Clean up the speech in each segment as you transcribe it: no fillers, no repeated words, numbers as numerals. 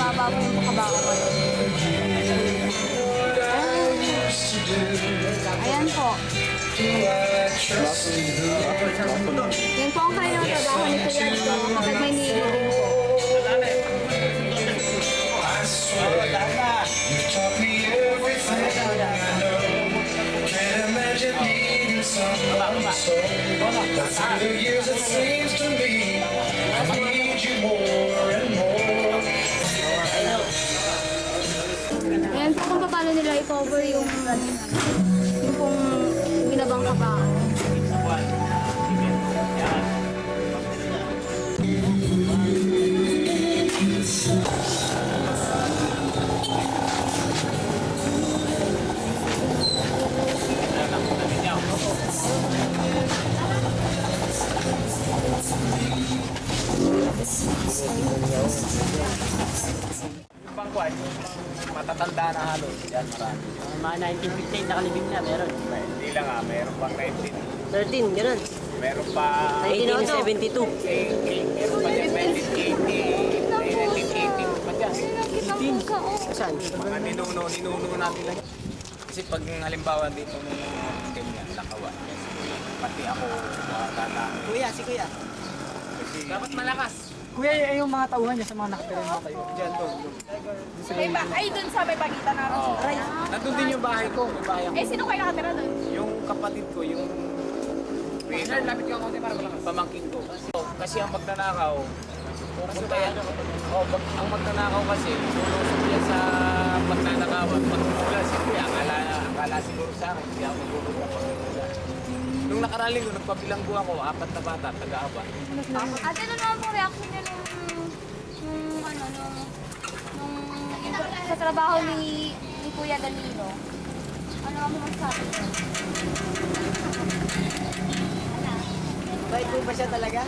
mababa po yung mukabaka ngayon. Ayan po. Yan po ang kanyang trabaho ni Kuya Dito kapag may nilo din po. You've taught me everything I know. Can't imagine needing someone so. But through the years it seems to me I need you more and more. Ayan po kung paano nila i-cover yung pong binabang kabaka. Yung bangkwan, matatanda na halos. Yan, marami. Mga 1958 nakalibing na, meron. Hindi lang meron pang 13, ganun. meron pa 1972. meron pa dyan 1980, 1980 pa dyan. Saan? Mga ninuno natin lang. Kasi pag halimbawa dito ng kanya, nakawan. Pati ako, tata. Kuya, si Kuya. Dapat malakas. Kuya, yung mga tauhan niya sa mga nakatira mga tayo. Diyan doon. Ay, dun sa may pagitan na Oo. Nandun din yung bahay ko. May bahay ako. Eh, sino kayo nakatira dun? Yung kapatid ko, yung Sir, lapit ka konti para malakas. pamangkin ko. Kasi ang magnanakaw, pupunta yan. Ang magnanakaw kasi, sulusok yan sa magnanakawan. Pagmumula si Kuya, akala siguro sa akin, hindi ako nagulog na pagmumula. Nung nakaraling ko, nagpabilanggo ako, 4 na bata, taga-aba. At ano naman po reaction niya nung sa trabaho ni Kuya Danilo? Ano ang masasabi niyo? Bait po ba siya talaga?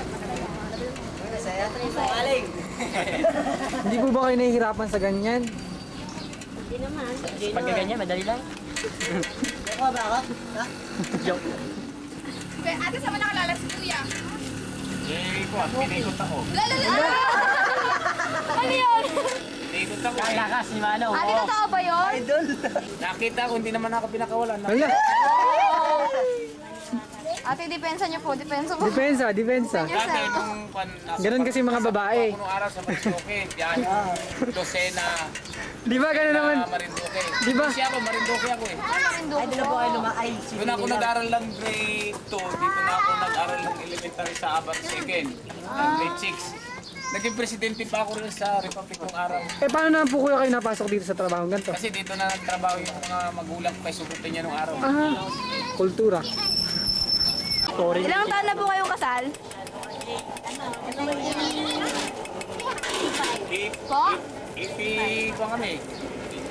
Masaya? Maling. Hindi po ba kayo nahihirapan sa ganyan? Hindi naman. Pag ganyan, madali lang. Ako ba ako? Ha? Joke. Kaya ate, saan mo nakalala si Kuya? Eh, ko, pinikot ako. Lalala! Ano yun? Pinikot ako. Ang lakas ni Mano. Ate, totoo ba yun? Idol. Nakita ko, hindi naman ako pinakawalan. Wala. Ate, depensa niyo po. Depensa po. Depensa, depensa. Dati nung Ganun kasi mga babae. Nung araw sa Marinduque, yan. Dosena, Di ba ganun naman? Marinduque. Di ba? Kasi ako, Marinduque ako eh. Ay, doon na po kayo lumaay. Doon ako nag-aral ng grade 2, dito na ako nag-aral ng elementary sa Abat Second, grade 6. Naging presidente pa ako rin sa Republic ng araw. Eh paano naman po kuya kayo napasok dito sa trabaho ganito? Kasi dito na nagtrabaho yung mga magulang ko kay sugutin niya nung araw. Ah, kultura. Ilang taon na po kayong kasal? Po? 80 pa kami,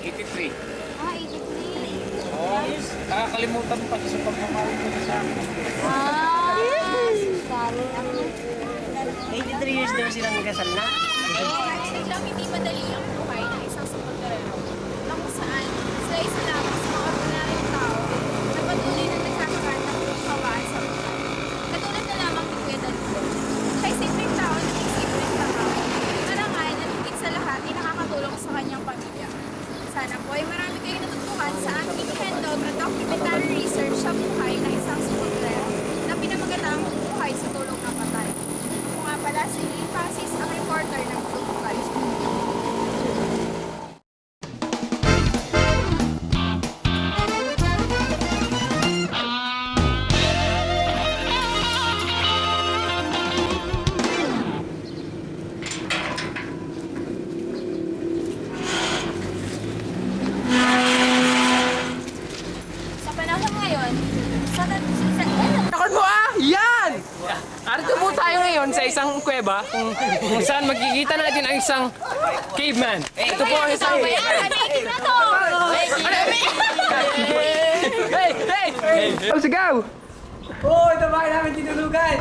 83. Ah, 83. Oh, nakakalimutan pa sa pagmamahal ko sa akin. Ah, dami. 83 years daw silang kasal na. Lang hindi madali ang buhay ng isang supporterero na kung saan sa isa lamang sa mga ordinaryong tao na patuloy na nagkakaroon ng kawan sa buhay. Katulad na lamang ni Kuya Danilo. Siya'y simpleng tao na may simpleng trabaho. Marangal at higit sa lahat ay nakakatulong sa kanyang pamilya. Sana po ay marami kayong natutuhan sa ating ihendog na documentary research sa buhay ng isang supporterero na pinamagatang buhay sa tulong ng patay. Kung nga pala si Francis, ang reporter ng Blue Valley. Sa panahon ngayon, Takot mo ah! Yan! Arito po tayo ngayon sa isang kuweba kung saan magkikita natin ang isang caveman. Ito po ang isang caveman. na to! Hey! Hey! Hey! Sigaw! Oo, ito ba namin tinulugan?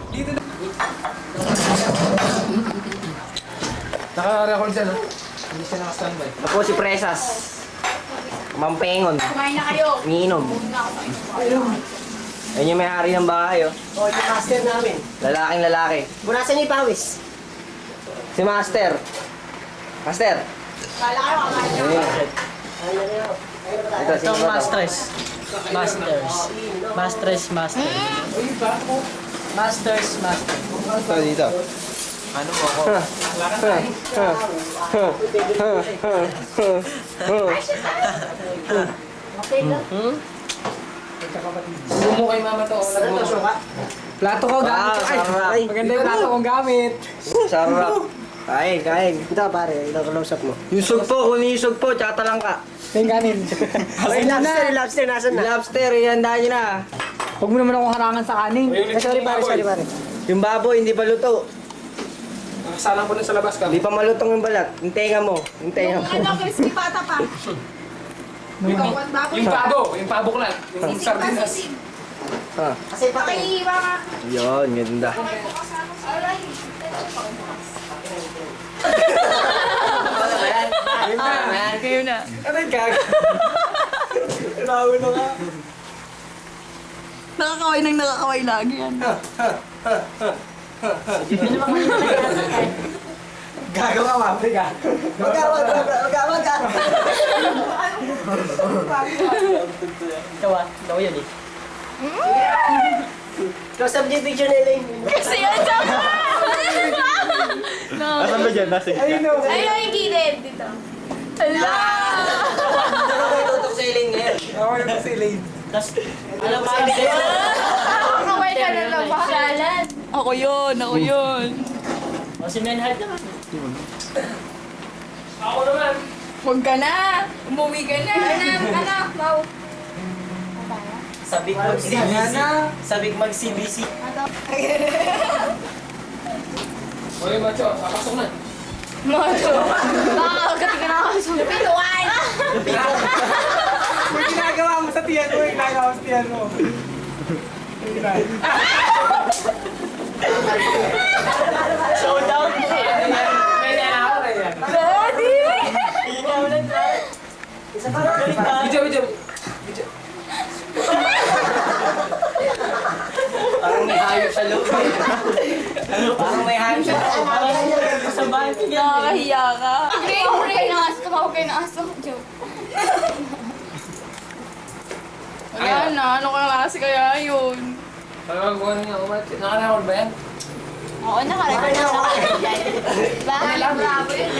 Dito na. Naka-record siya, no? Hindi siya naka-standby. Ako si Presas. Mampengon. Kumain na kayo! Umiinom. Ayun yung may-ari ng bahay, oh. Oh, yung master namin. Lalaking lalaki. Bunasan niyo yung pawis. Si Master. Master. Ito, si Itong Masters. Masters. Masters, master. Masters, master. Ito, dito. Ano mo ako? Sumo kay mama to. Plato ko gamit. Ay, maganda yung plato kong gamit. Sarap. Kain, kain. Ito pare, ilo-close up mo. Yusog po, kung yusog po, tsaka talang ka. Yung ganin. Ay, lobster, nasan na? Lobster, ihanda nyo na. Huwag mo naman akong harangan sa kanin. Sorry pare. Yung baboy, hindi pa luto. Nakasalang ko na sa labas ka. Hindi pa malutong yung balat. Yung tenga mo. Yung tenga mo. Ano, crispy pata pa. Yung pabo ko lang. Yung sardinas. Ha. Pakihiwa nga. Yun, ganda. Kayo na. Ano yung gag? Naulo ka. Nakakaway nang nakakaway lagi yan. Gagawa ka, mami ka. Magkawag ka. Ikaw yun eh. Close up yung picture ni Elaine. Kasi yun, joke na! Asan ba dyan? Nasa Ayun yung gilid dito. Hala! Ano ko itutok sa Elaine ngayon? Ako yung pasiling. Tapos, alam mo kami din. Kaway ka na lang bakalan. Ako yun. O si Menhard naman. Ako naman. Huwag ka na. Umuwi ka na. Anak, wow. Sabik mag-CBC. Sabik mag-CBC. Oye, macho, papasok na. Macho. Baka agad ka na ako. Pituan! May ginagawa mo sa tiyan mo, Showdown! May nanakaw na yan. Daddy! Ikaw lang na. Isa pa galing ka. Video. Parang may hayop sa loob. Parang may hayop sa loob. Parang sa bahay ka. Nakakahiya ka. Tumawag kayo ng aso. Tumawag kayo ng aso. Joke. Wala na. Ano ka klase kaya yun? Parang kung ano niya, nakarecord ba yan? Oo, nakarecord na ako. Bakit? Bravo yun.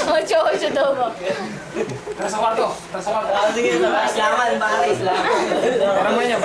Ocho daw ba? Tara sa kwarto. Sige, islaman, para islaman. Para mo niya.